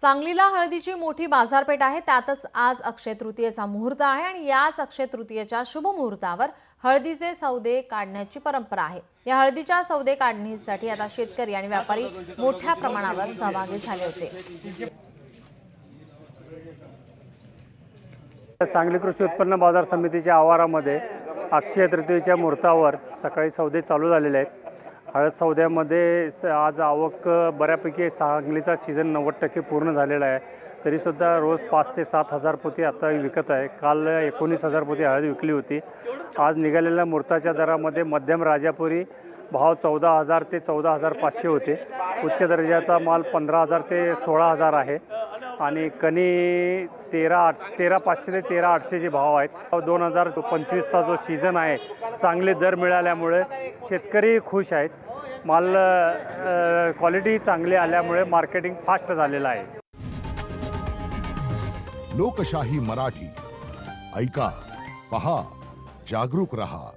सांगलीला हळदीची मोठी बाजारपेठ आहे। त्यातच आज अक्षय तृतीयेचा मुहूर्त आहे आणि याच अक्षय तृतीयेच्या शुभ मुहूर्तावर हळदीचे सौदे काढण्याची परंपरा आहे। या हळदीच्या सौदे काढणीसाठी आता शेतकरी आणि व्यापारी मोठ्या प्रमाणावर सहभागी झाले होते। सांगली कृषी उत्पन्न बाजार समितीच्या आवारामध्ये अक्षय तृतीयेच्या मुहूर्तावर सकाळी सौदे चालू झालेले आहेत। हळद सौद्यामध्ये आज आवक बऱ्यापैकी सांगलीचा सीझन 90% पूर्ण झालेला आहे। तरीसुद्धा रोज 5 ते 7 हजार पोती आता विकत आहे। काल 19,000 पोती हळद विकली होती। आज निघालेल्या मुहूर्ताच्या दरामध्ये मध्यम राजापुरी भाव 14,000 ते 14,500 होते। उच्च दर्जाचा माल 15,000 ते 16,000 आहे आणि कणी 13,500 ते 13,800 भाव आहेत। 2025चा जो सीझन आहे चांगले दर मिळाल्यामुळे शेतकरी खुश आहेत। माल क्वालिटी चांगली आल्यामुळे मार्केटिंग फास्ट झालेलं आहे। लोकशाही मराठी ऐका, पहा, जागरूक रहा।